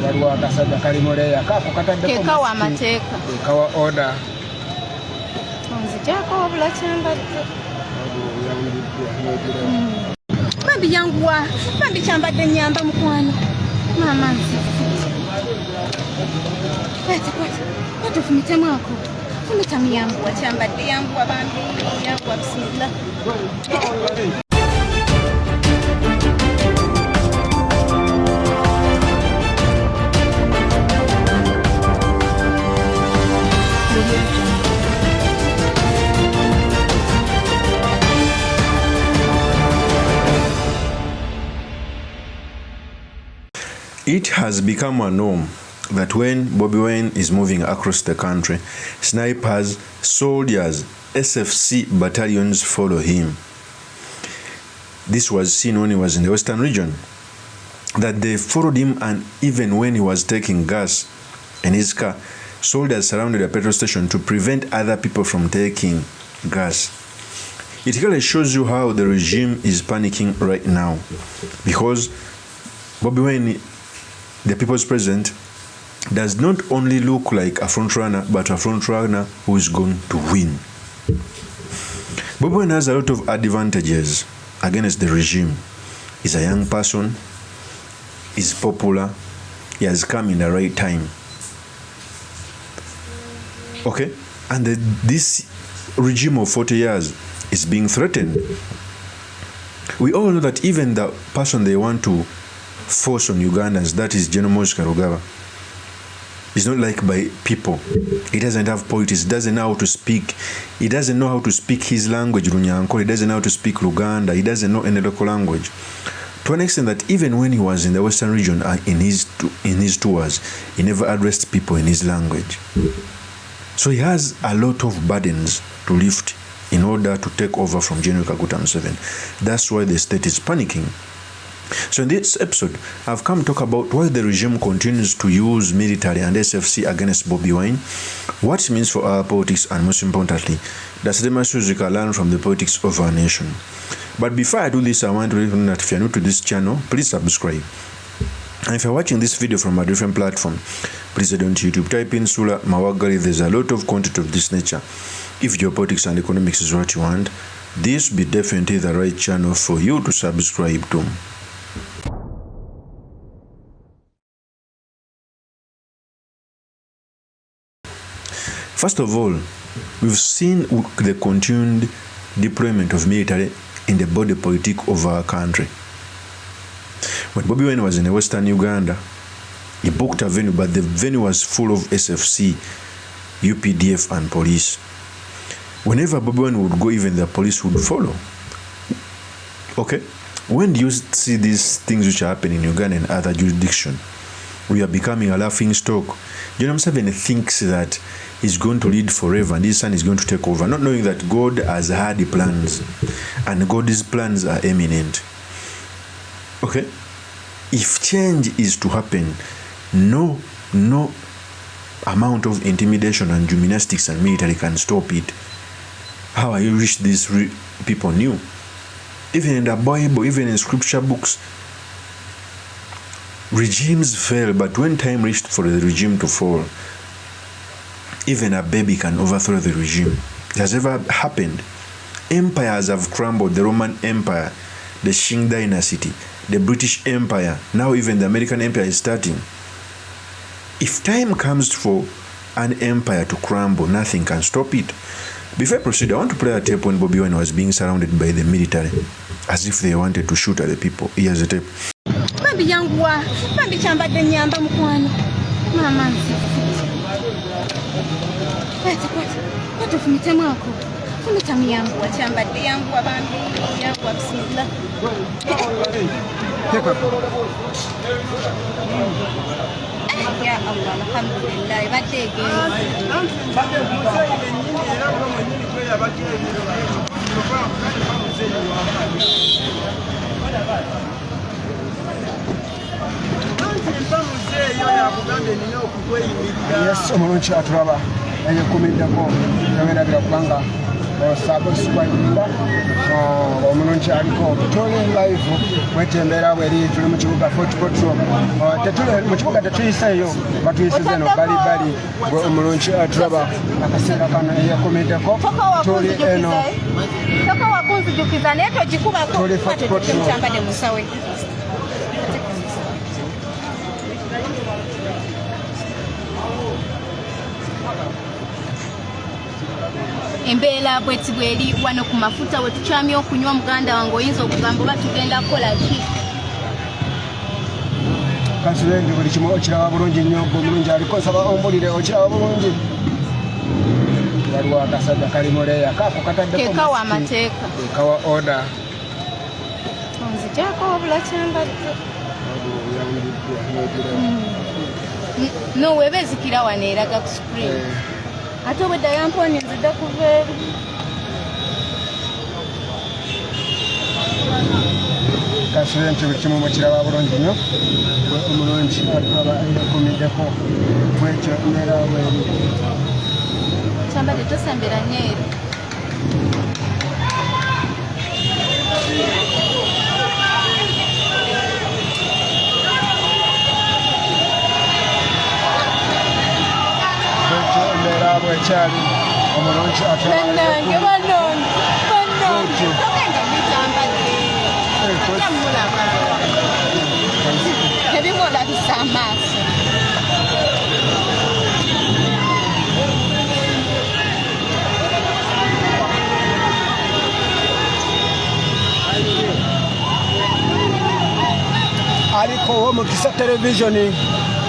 waliwo akasajja kalimoleya kaako kataddeko kekawa amateeka kawa order onzigyako wabula kyambadde bambi yanguwa bambi kyambadde nyamba mukwano maama kwata fumitemu ako fumitamu yanguwa kyambadde yanguwa bambi yanguwa bisimila. It has become a norm that when Bobi Wine is moving across the country, snipers, soldiers, SFC battalions follow him. This was seen when he was in the Western region, that they followed him, and even when he was taking gas in his car, soldiers surrounded a petrol station to prevent other people from taking gas. It clearly shows you how the regime is panicking right now, because Bobi Wine, the people's president, does not only look like a frontrunner, but a frontrunner who is going to win. Bobi Wine has a lot of advantages against the regime. He's a young person, he's popular, he has come in the right time. Okay? And this regime of 40 years is being threatened. We all know that even the person they want to force on Ugandans, that is General Moses Karugaba, is not liked by people. He doesn't have politics, doesn't know how to speak. He doesn't know how to speak his language, Runyanko. He doesn't know how to speak Luganda. He doesn't know any local language. To an extent that even when he was in the Western region, in his tours, he never addressed people in his language. So he has a lot of burdens to lift in order to take over from General Kaguta Museveni. That's why the state is panicking. So in this episode, I've come to talk about why the regime continues to use military and SFC against Bobi Wine, what it means for our politics, and most importantly, the issues we can learn from the politics of our nation. But before I do this, I want to let you know that if you're new to this channel, please subscribe. And if you're watching this video from a different platform, please head on to YouTube, type in Sula Mawagali. There's a lot of content of this nature. If geopolitics and economics is what you want, this will be definitely the right channel for you to subscribe to. First of all, we've seen the continued deployment of military in the body politic of our country. When Bobi Wine was in the Western Uganda, he booked a venue, but the venue was full of SFC, UPDF, and police. Whenever Bobi Wine would go, even the police would follow. Okay? When do you see these things which are happening in Uganda and other jurisdictions? We are becoming a laughing stock. General Museveni thinks that he's going to lead forever and his son is going to take over, not knowing that God has had plans and God's plans are eminent. Okay? If change is to happen, no amount of intimidation and gymnastics and military can stop it. How I wish these people knew. Even in the Bible, even in scripture books, regimes fail, but when time reached for the regime to fall, even a baby can overthrow the regime. It has ever happened. Empires have crumbled. The Roman Empire, the Qing dynasty, the British Empire, now even the American Empire is starting. If time comes for an empire to crumble, nothing can stop it. Before I proceed, I want to play a tape when Bobi Wine was being surrounded by the military, as if they wanted to shoot at the people. Here's the tape. Bambi yanguwa, bambi kyambadde nyamba mukwano. Mama kwata fumitemu ako. Fumitamu yanguwa kyambadde yanguwa bambi yanguwa bisimila. Ya Allah, alhamdulillah, badde yes, omulungi atulaba eyekomeddeko yagenda kubanga osubscribe omulungi aliko tuli live wetembera weri tuli mu kibuga Fort Portal mu kibuga tetuyiseeyo batuyisize no bali gwe omulungi tulaba akaseera kano eyakomeddeko tuli eno tuli Fort Portal embeera bweti bweri wano ku mafuta we tukyamye okunywa muganda wange oyinza okugamba oba tugenda kukola ki kasulendi buli kimu okiraba bulungi nnyo omulungi aliko nsaba ombulire okiraba bulungi waliwo akasajja kali muleeya kaako kataddeko kekawa amateeka kawa order onzigyako wabula kyambadde no webezikira wano eraga ku screen ate obwedda yamponi nzidde kuva eri kasente buli kimu mukiraba bulungi nnyo omulungi atulaba yakomeddeko bwekyo mbeera weeri kyambadde tosembera nyeeri bwekyali omulungi bannange bannange togenda mukyambadde yamulaba tebimulabisa amaaso aliko ow'omukisa televisioni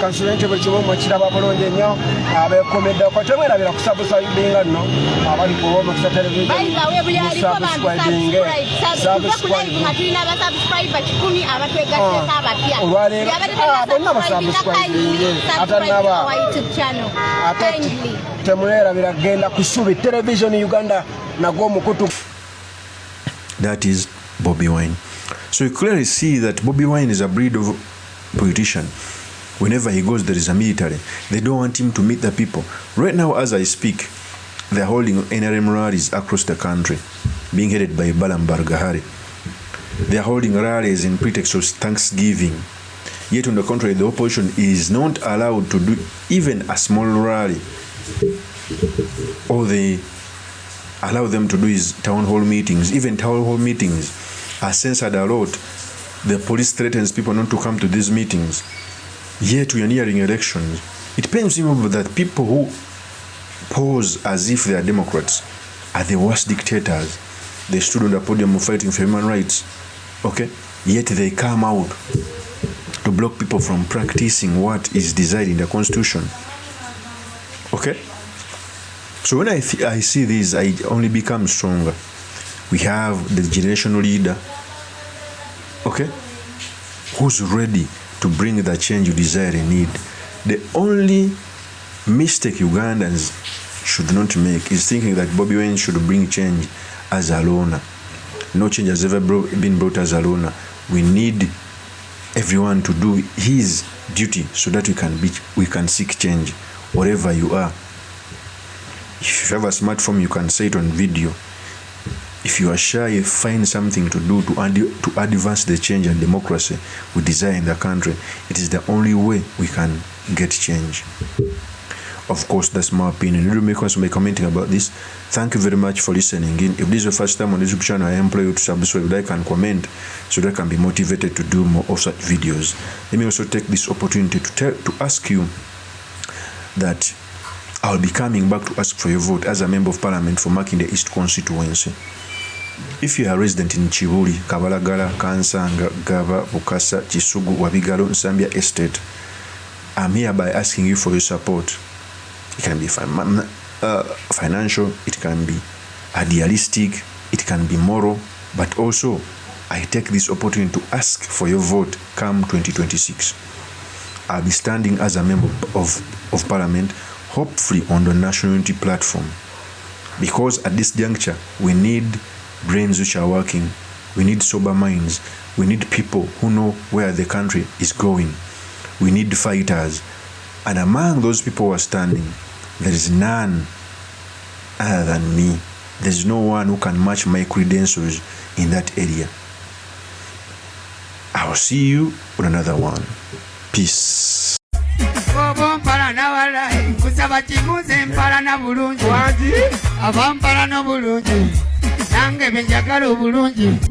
kansulenti buli kimu mukiraba bulungi nnyo abeekomeddeko temwerabira kusabuscribinga nno abali ku ow'omukisa televisioni olwaleero bonna basabuscribinge atanaba ate temwerabira genda ku Subi televisioni Uganda nagwo omukutu. That is Bobi Wine. So you clearly see that Bobi Wine is a breed of politician. Whenever he goes, there is a military. They don't want him to meet the people. Right now, as I speak, they're holding NRM rallies across the country, being headed by Balam Bargahari. They're holding rallies in pretext of Thanksgiving. Yet, on the contrary, the opposition is not allowed to do even a small rally. All they allow them to do is town hall meetings. Even town hall meetings are censored a lot. The police threatens people not to come to these meetings. Yet we are nearing elections. It pains me that people who pose as if they are Democrats are the worst dictators. They stood on the podium fighting for human rights. Okay? Yet they come out to block people from practicing what is desired in the Constitution. Okay? So when I see this, I only become stronger. We have the generational leader, okay, who's ready to bring the change you desire and need. The only mistake Ugandans should not make is thinking that Bobi Wine should bring change as a loner. No change has ever been brought as a loner. We need everyone to do his duty so that we can seek change wherever you are. If you have a smartphone, you can say it on video. If you are shy, find something to do to advance the change and democracy we desire in the country. It is the only way we can get change. Of course, that's my opinion. You may also be commenting about this. Thank you very much for listening in. If this is your first time on this YouTube channel, I implore you to subscribe, like, and comment so that I can be motivated to do more of such videos. Let me also take this opportunity to ask you that I'll be coming back to ask for your vote as a member of parliament for marking the East constituency. If you are a resident in Chibuli, Kabalagala, Kansanga, Gaba, Bukasa, Chisugu, Wabigalo, Nsambia Estate, I'm hereby asking you for your support. It can be financial, it can be idealistic, it can be moral, but also I take this opportunity to ask for your vote come 2026. I'll be standing as a member of parliament, hopefully on the national unity platform, because at this juncture we need brains which are working, we need sober minds, we need people who know where the country is going, we need fighters, and among those people who are standing, there is none other than me, There's no one who can match my credentials in that area. I'll see you on another one. Peace. Nange benjagala obulungi